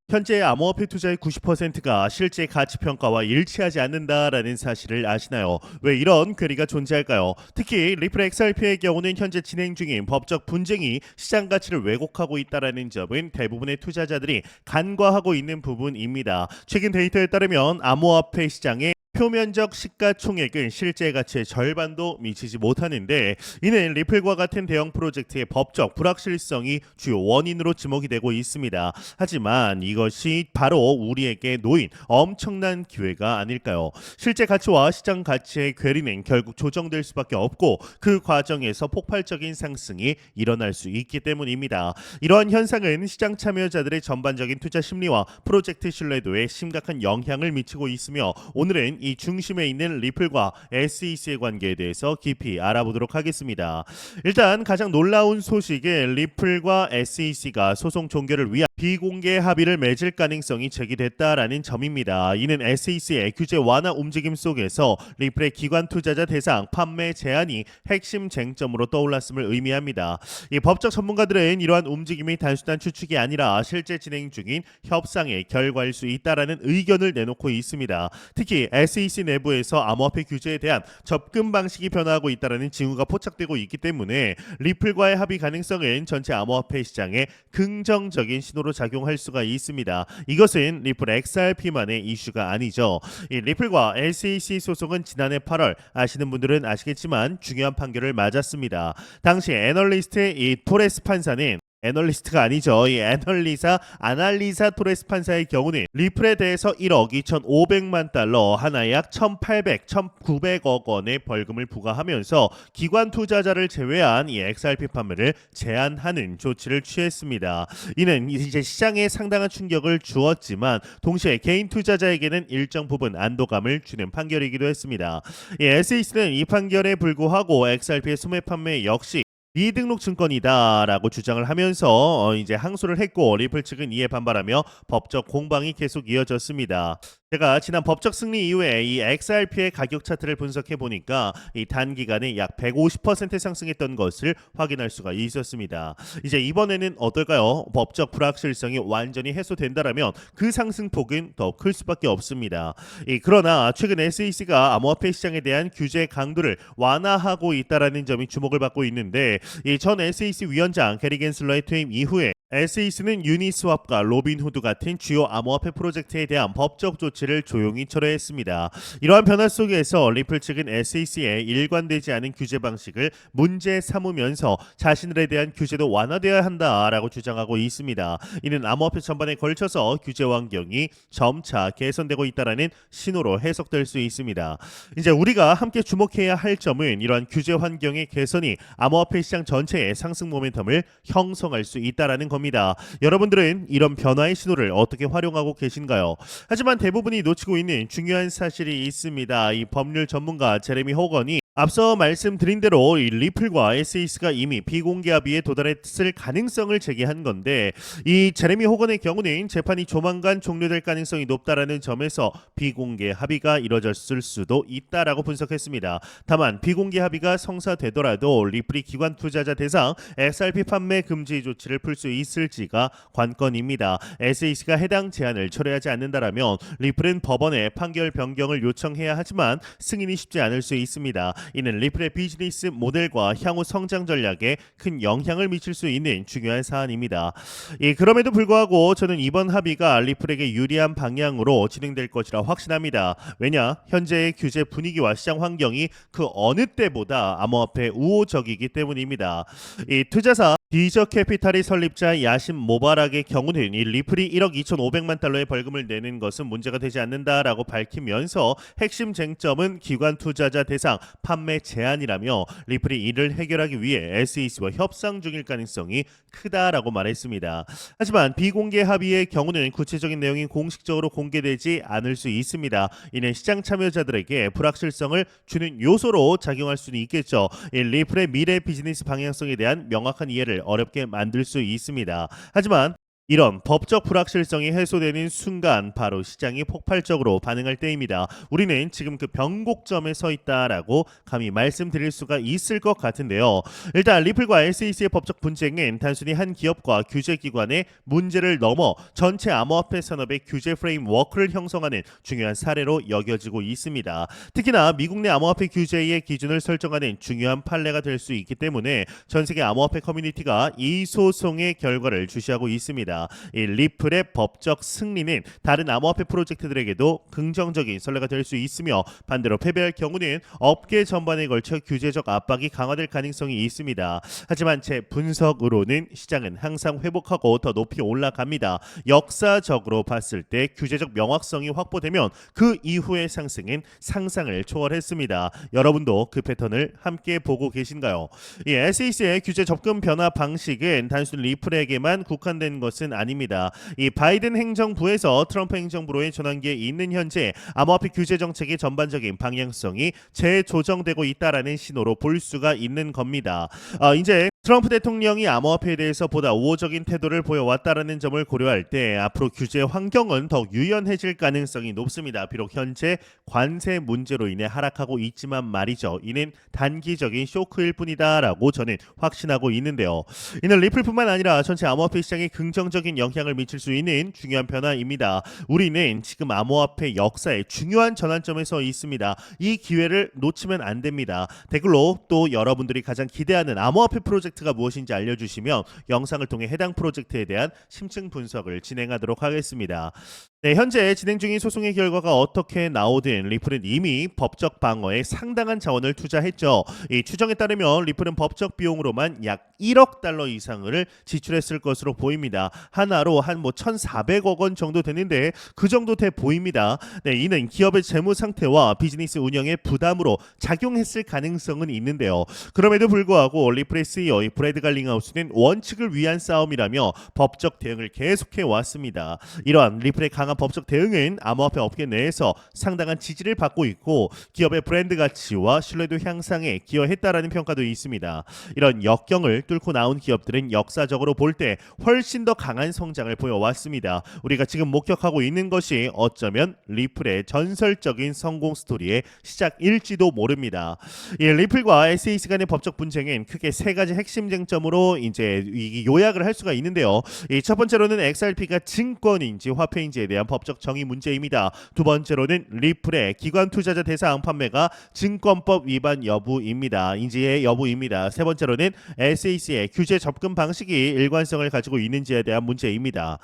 현재 암호화폐 투자의 90%가 실제 가치 평가와 일치하지 않는다라는 사실을 아시나요? 왜 이런 괴리가 존재할까요? 특히 리플 XRP의 경우는 현재 진행 중인 법적 분쟁이 시장 가치를 왜곡하고 있다라는 점은 대부분의 투자자들이 간과하고 있는 부분입니다. 최근 데이터에 따르면 암호화폐 시장의 표면적 시가총액은 실제 가치의 절반도 미치지 못하는데, 이는 리플과 같은 대형 프로젝트의 법적 불확실성이 주요 원인으로 지목이 되고 있습니다. 하지만 이것이 바로 우리에게 놓인 엄청난 기회가 아닐까요? 실제 가치와 시장 가치의 괴리는 결국 조정될 수밖에 없고, 그 과정에서 폭발적인 상승이 일어날 수 있기 때문입니다. 이러한 현상은 시장 참여자들의 전반적인 투자 심리와 프로젝트 신뢰도에 심각한 영향을 미치고 있으며, 오늘은 이 중심에 있는 리플과 SEC의 관계에 대해서 깊이 알아보도록 하겠습니다. 일단 가장 놀라운 소식은 리플과 SEC가 소송 종결을 위한 비공개 합의를 맺을 가능성이 제기됐다라는 점입니다. 이는 SEC의 규제 완화 움직임 속에서 리플의 기관 투자자 대상 판매 제한이 핵심 쟁점으로 떠올랐음을 의미합니다. 이 법적 전문가들은 이러한 움직임이 단순한 추측이 아니라 실제 진행 중인 협상의 결과일 수 있다라는 의견을 내놓고 있습니다. 특히 SEC 내부에서 암호화폐 규제에 대한 접근 방식이 변화하고 있다는 징후가 포착되고 있기 때문에 리플과의 합의 가능성은 전체 암호화폐 시장에 긍정적인 신호로 작용할 수가 있습니다. 이것은 리플 XRP만의 이슈가 아니죠. 이 리플과 SEC 소송은 지난해 8월, 아시는 분들은 아시겠지만 중요한 판결을 맞았습니다. 당시 애널리스트의 이 토레스 판사는, 애널리스트가 아니죠. 이 아날리사 토레스 판사의 경우는 리플에 대해서 1억 2,500만 달러, 하나에 약 1,800, 1,900억 원의 벌금을 부과하면서 기관 투자자를 제외한 이 XRP 판매를 제한하는 조치를 취했습니다. 이는 이제 시장에 상당한 충격을 주었지만 동시에 개인 투자자에게는 일정 부분 안도감을 주는 판결이기도 했습니다. SEC는 이 판결에 불구하고 XRP의 소매 판매 역시 미등록 증권이다라고 주장을 하면서 이제 항소를 했고, 리플 측은 이에 반발하며 법적 공방이 계속 이어졌습니다. 제가 지난 법적 승리 이후에 이 XRP의 가격 차트를 분석해 보니까 이 단기간에 약 150% 상승했던 것을 확인할 수가 있었습니다. 이제 이번에는 어떨까요? 법적 불확실성이 완전히 해소된다라면 그 상승폭은 더 클 수밖에 없습니다. 그러나 최근 SEC가 암호화폐 시장에 대한 규제 강도를 완화하고 있다라는 점이 주목을 받고 있는데, 이 전 SEC 위원장 게리 겐슬러의 퇴임 이후에 SEC는 유니스왑과 로빈후드 같은 주요 암호화폐 프로젝트에 대한 법적 조치를 조용히 철회했습니다. 이러한 변화 속에서 리플 측은 SEC의 일관되지 않은 규제 방식을 문제 삼으면서 자신들에 대한 규제도 완화되어야 한다라고 주장하고 있습니다. 이는 암호화폐 전반에 걸쳐서 규제 환경이 점차 개선되고 있다라는 신호로 해석될 수 있습니다. 이제 우리가 함께 주목해야 할 점은 이러한 규제 환경의 개선이 암호화폐 시장 전체의 상승 모멘텀을 형성할 수 있다라는 겁니다. 여러분들은 이런 변화의 신호를 어떻게 활용하고 계신가요? 하지만 대부분이 놓치고 있는 중요한 사실이 있습니다. 이 법률 전문가 제레미 호건이 앞서 말씀드린 대로 이 리플과 SEC가 이미 비공개 합의에 도달했을 가능성을 제기한 건데, 이 제레미 호건의 경우는 재판이 조만간 종료될 가능성이 높다라는 점에서 비공개 합의가 이뤄졌을 수도 있다라고 분석했습니다. 다만 비공개 합의가 성사되더라도 리플이 기관 투자자 대상 XRP 판매 금지 조치를 풀 수 있을지가 관건입니다. SEC가 해당 제한을 철회하지 않는다라면 리플은 법원에 판결 변경을 요청해야 하지만 승인이 쉽지 않을 수 있습니다. 이는 리플의 비즈니스 모델과 향후 성장 전략에 큰 영향을 미칠 수 있는 중요한 사안입니다. 그럼에도 불구하고 저는 이번 합의가 리플에게 유리한 방향으로 진행될 것이라 확신합니다. 왜냐? 현재의 규제 분위기와 시장 환경이 그 어느 때보다 암호화폐 우호적이기 때문입니다. 이 투자사 디저 캐피탈의 설립자 야신 모바락의 경우는 이 리플이 1억 2,500만 달러의 벌금을 내는 것은 문제가 되지 않는다라고 밝히면서 핵심 쟁점은 기관 투자자 대상 판매 제한이라며 리플이 이를 해결하기 위해 SEC와 협상 중일 가능성이 크다라고 말했습니다. 하지만 비공개 합의의 경우는 구체적인 내용이 공식적으로 공개되지 않을 수 있습니다. 이는 시장 참여자들에게 불확실성을 주는 요소로 작용할 수는 있겠죠. 이 리플의 미래 비즈니스 방향성에 대한 명확한 이해를 어렵게 만들 수 있습니다. 하지만 이런 법적 불확실성이 해소되는 순간 바로 시장이 폭발적으로 반응할 때입니다. 우리는 지금 그 변곡점에 서 있다라고 감히 말씀드릴 수가 있을 것 같은데요. 일단 리플과 SEC의 법적 분쟁은 단순히 한 기업과 규제 기관의 문제를 넘어 전체 암호화폐 산업의 규제 프레임워크를 형성하는 중요한 사례로 여겨지고 있습니다. 특히나 미국 내 암호화폐 규제의 기준을 설정하는 중요한 판례가 될 수 있기 때문에 전 세계 암호화폐 커뮤니티가 이 소송의 결과를 주시하고 있습니다. 이 리플의 법적 승리는 다른 암호화폐 프로젝트들에게도 긍정적인 선례가 될 수 있으며 반대로 패배할 경우는 업계 전반에 걸쳐 규제적 압박이 강화될 가능성이 있습니다. 하지만 제 분석으로는 시장은 항상 회복하고 더 높이 올라갑니다. 역사적으로 봤을 때 규제적 명확성이 확보되면 그 이후의 상승은 상상을 초월했습니다. 여러분도 그 패턴을 함께 보고 계신가요? 이 SEC의 규제 접근 변화 방식은 단순 리플에게만 국한된 것은 아닙니다. 이 바이든 행정부에서 트럼프 행정부로의 전환기에 있는 현재 암호화폐 규제 정책의 전반적인 방향성이 재조정되고 있다라는 신호로 볼 수가 있는 겁니다. 이제 트럼프 대통령이 암호화폐에 대해서 보다 우호적인 태도를 보여왔다라는 점을 고려할 때 앞으로 규제 환경은 더욱 유연해질 가능성이 높습니다. 비록 현재 관세 문제로 인해 하락하고 있지만 말이죠. 이는 단기적인 쇼크일 뿐이다라고 저는 확신하고 있는데요. 이는 리플뿐만 아니라 전체 암호화폐 시장에 긍정적인 영향을 미칠 수 있는 중요한 변화입니다. 우리는 지금 암호화폐 역사의 중요한 전환점에 서 있습니다. 이 기회를 놓치면 안 됩니다. 댓글로 또 여러분들이 가장 기대하는 암호화폐 프로젝트가 무엇인지 알려주시면 영상을 통해 해당 프로젝트에 대한 심층 분석을 진행하도록 하겠습니다. 네, 현재 진행 중인 소송의 결과가 어떻게 나오든 리플은 이미 법적 방어에 상당한 자원을 투자했죠. 이 추정에 따르면 리플은 법적 비용으로만 약 1억 달러 이상을 지출했을 것으로 보입니다. 하나로 한 1,400억 원 정도 되는데 그 정도 돼 보입니다. 네, 이는 기업의 재무 상태와 비즈니스 운영의 부담으로 작용했을 가능성은 있는데요. 그럼에도 불구하고 리플의 CEO 브래드 갈링하우스는 원칙을 위한 싸움이라며 법적 대응을 계속해 왔습니다. 이러한 리플의 강한 법적 대응은 암호화폐 업계 내에서 상당한 지지를 받고 있고 기업의 브랜드 가치와 신뢰도 향상에 기여했다라는 평가도 있습니다. 이런 역경을 뚫고 나온 기업들은 역사적으로 볼 때 훨씬 더 강한 성장을 보여왔습니다. 우리가 지금 목격하고 있는 것이 어쩌면 리플의 전설적인 성공 스토리의 시작일지도 모릅니다. 이 리플과 SEC 간의 법적 분쟁은 크게 세 가지 핵심 쟁점으로 이제 요약을 할 수가 있는데요. 이 첫 번째로는 XRP가 증권인지 화폐인지에 대한 법적 정의 문제입니다. 두 번째로는 리플의 기관 투자자 대상 판매가 증권법 위반 여부입니다. 인지의 여부입니다. 세 번째로는 SEC의 규제 접근 방식이 일관성을 가지고 있는지에 대한 문제입니다.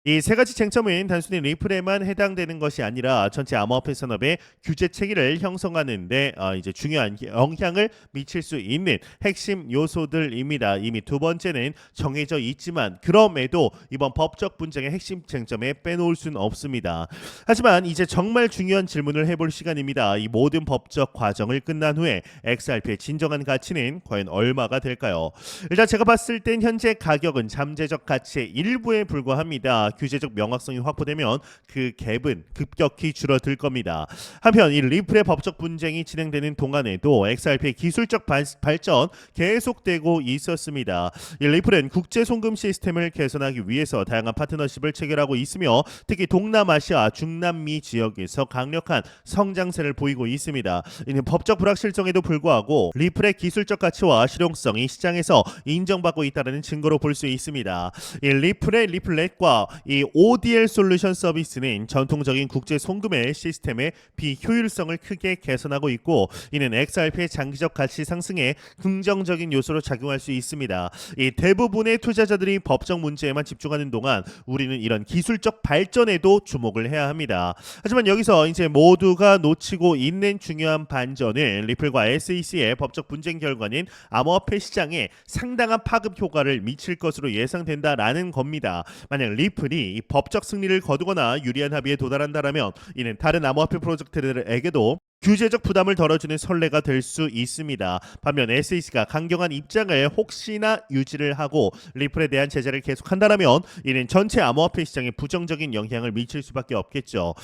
이 세 가지 쟁점은 단순히 리플에만 해당되는 것이 아니라 전체 암호화폐 산업의 규제 체계를 형성하는데 이제 중요한 영향을 미칠 수 있는 핵심 요소들입니다. 이미 두 번째는 정해져 있지만 그럼에도 이번 법적 분쟁의 핵심 쟁점에 빼놓을 수는 없습니다. 하지만 이제 정말 중요한 질문을 해볼 시간입니다. 이 모든 법적 과정을 끝난 후에 XRP의 진정한 가치는 과연 얼마가 될까요? 일단 제가 봤을 땐 현재 가격은 잠재적 가치의 일부에 불과합니다. 규제적 명확성이 확보되면 그 갭은 급격히 줄어들 겁니다. 한편 이 리플의 법적 분쟁이 진행되는 동안에도 XRP의 기술적 발전 계속되고 있었습니다. 이 리플은 국제 송금 시스템을 개선하기 위해서 다양한 파트너십을 체결하고 있으며 특히 동남아시아, 중남미 지역에서 강력한 성장세를 보이고 있습니다. 이는 법적 불확실성에도 불구하고 리플의 기술적 가치와 실용성이 시장에서 인정받고 있다는 증거로 볼 수 있습니다. 이 리플의 리플렛과 이 ODL 솔루션 서비스는 전통적인 국제 송금의 시스템의 비효율성을 크게 개선하고 있고 이는 XRP의 장기적 가치 상승에 긍정적인 요소로 작용할 수 있습니다. 이 대부분의 투자자들이 법적 문제에만 집중하는 동안 우리는 이런 기술적 발전에도 주목을 해야 합니다. 하지만 여기서 이제 모두가 놓치고 있는 중요한 반전은 리플과 SEC의 법적 분쟁 결과는 암호화폐 시장에 상당한 파급 효과를 미칠 것으로 예상된다라는 겁니다. 만약 리플이 이 법적 승리를 거두거나 유리한 합의에 도달한다라면 이는 다른 암호화폐 프로젝트들에게도 규제적 부담을 덜어주는 선례가 될 수 있습니다. 반면 SEC가 강경한 입장을 혹시나 유지를 하고 리플에 대한 제재를 계속한다면 이는 전체 암호화폐 시장에 부정적인 영향을 미칠 수밖에 없겠죠.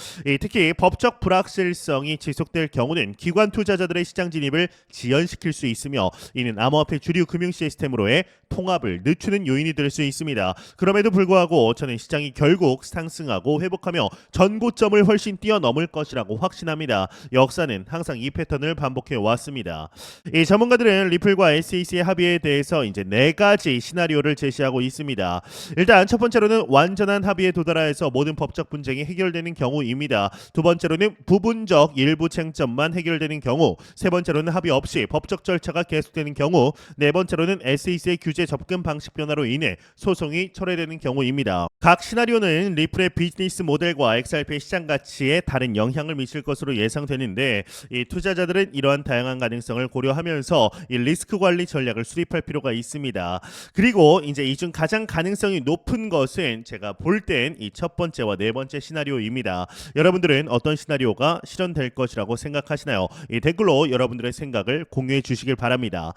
특히 법적 불확실성이 지속될 경우는 기관 투자자들의 시장 진입을 지연시킬 수 있으며 이는 암호화폐 주류 금융 시스템으로의 통합을 늦추는 요인이 될 수 있습니다. 그럼에도 불구하고 저는 시장이 결국 상승하고 회복하며 전고점을 훨씬 뛰어넘을 것이라고 확신합니다. 역사는 항상 이 패턴을 반복해 왔습니다. 이 전문가들은 리플과 SEC의 합의에 대해서 이제 4가지 시나리오를 제시하고 있습니다. 일단 첫 번째로는 완전한 합의에 도달하여서 모든 법적 분쟁이 해결되는 경우입니다. 두 번째로는 부분적 일부 쟁점만 해결되는 경우, 세 번째로는 합의 없이 법적 절차가 계속되는 경우, 네 번째로는 SEC의 규제 접근 방식 변화로 인해 소송이 철회되는 경우입니다. 각 시나리오는 리플의 비즈니스 모델과 XRP의 시장 가치에 다른 영향을 미칠 것으로 예상되는데 이 투자자들은 이러한 다양한 가능성을 고려하면서 이 리스크 관리 전략을 수립할 필요가 있습니다. 그리고 이제 이 중 가장 가능성이 높은 것은 제가 볼 땐 이 첫 번째와 네 번째 시나리오입니다. 여러분들은 어떤 시나리오가 실현될 것이라고 생각하시나요? 이 댓글로 여러분들의 생각을 공유해 주시길 바랍니다.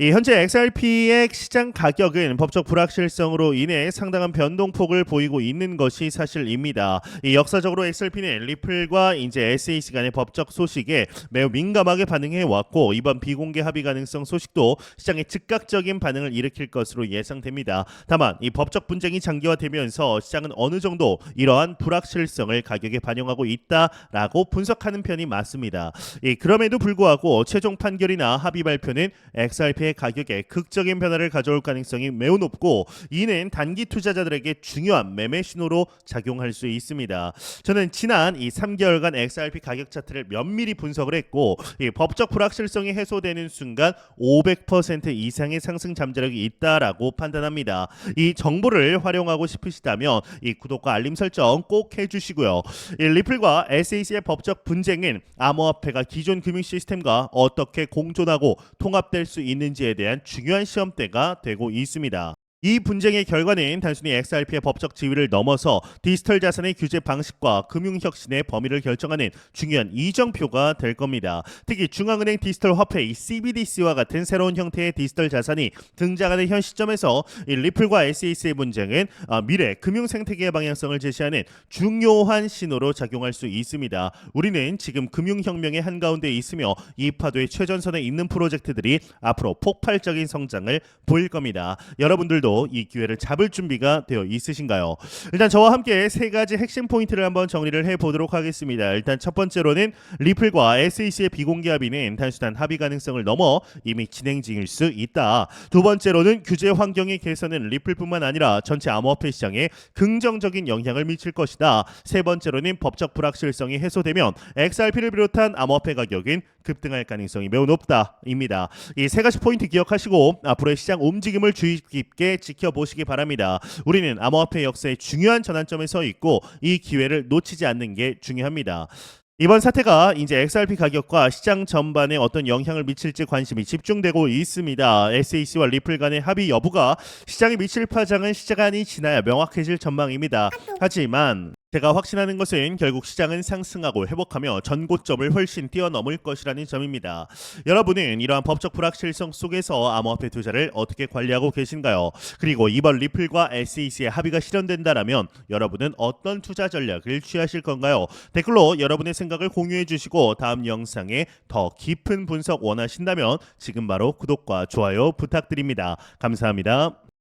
현재 XRP의 시장 가격은 법적 불확실성으로 인해 상당한 변동폭을 보이고 있는 것이 사실입니다. 역사적으로 XRP는 리플과 이제 SEC 간의 법적 소식에 매우 민감하게 반응해 왔고 이번 비공개 합의 가능성 소식도 시장에 즉각적인 반응을 일으킬 것으로 예상됩니다. 다만 이 법적 분쟁이 장기화되면서 시장은 어느 정도 이러한 불확실성을 가격에 반영하고 있다라고 분석하는 편이 맞습니다. 그럼에도 불구하고 최종 판결이나 합의 발표는 XRP 가격에 극적인 변화를 가져올 가능성이 매우 높고 이는 단기 투자자들에게 중요한 매매 신호로 작용할 수 있습니다. 저는 지난 이 3개월간 XRP 가격 차트를 면밀히 분석을 했고 이 법적 불확실성이 해소되는 순간 500% 이상의 상승 잠재력이 있다라고 판단합니다. 이 정보를 활용하고 싶으시다면 이 구독과 알림 설정 꼭 해주시고요. 이 리플과 SEC의 법적 분쟁은 암호화폐가 기존 금융 시스템과 어떻게 공존하고 통합될 수 있는지에 대한 중요한 시험대가 되고 있습니다. 이 분쟁의 결과는 단순히 XRP의 법적 지위를 넘어서 디지털 자산의 규제 방식과 금융혁신의 범위를 결정하는 중요한 이정표가 될 겁니다. 특히 중앙은행 디지털 화폐 CBDC와 같은 새로운 형태의 디지털 자산이 등장하는 현 시점에서 이 리플과 SEC의 분쟁은 미래 금융 생태계의 방향성을 제시하는 중요한 신호로 작용할 수 있습니다. 우리는 지금 금융혁명의 한가운데 있으며 이 파도의 최전선에 있는 프로젝트들이 앞으로 폭발적인 성장을 보일 겁니다. 여러분들도 이 기회를 잡을 준비가 되어 있으신가요? 일단 저와 함께 3가지 핵심 포인트를 한번 정리를 해보도록 하겠습니다. 일단 첫 번째로는 리플과 SEC의 비공개 합의는 단순한 합의 가능성을 넘어 이미 진행 중일 수 있다. 두 번째로는 규제 환경의 개선은 리플뿐만 아니라 전체 암호화폐 시장에 긍정적인 영향을 미칠 것이다. 세 번째로는 법적 불확실성이 해소되면 XRP를 비롯한 암호화폐 가격은 급등할 가능성이 매우 높다입니다. 이 3가지 포인트 기억하시고 앞으로의 시장 움직임을 주의 깊게 지켜보시기 바랍니다. 우리는 암호화폐 역사의 중요한 전환점에 서 있고 이 기회를 놓치지 않는 게 중요합니다. 이번 사태가 이제 XRP 가격과 시장 전반에 어떤 영향을 미칠지 관심이 집중되고 있습니다. SEC와 리플 간의 합의 여부가 시장에 미칠 파장은 시간이 지나야 명확해질 전망입니다. 하지만 제가 확신하는 것은 결국 시장은 상승하고 회복하며 전고점을 훨씬 뛰어넘을 것이라는 점입니다. 여러분은 이러한 법적 불확실성 속에서 암호화폐 투자를 어떻게 관리하고 계신가요? 그리고 이번 리플과 SEC의 합의가 실현된다면 여러분은 어떤 투자 전략을 취하실 건가요? 댓글로 여러분의 생각을 공유해 주시고 다음 영상에 더 깊은 분석 원하신다면 지금 바로 구독과 좋아요 부탁드립니다. 감사합니다.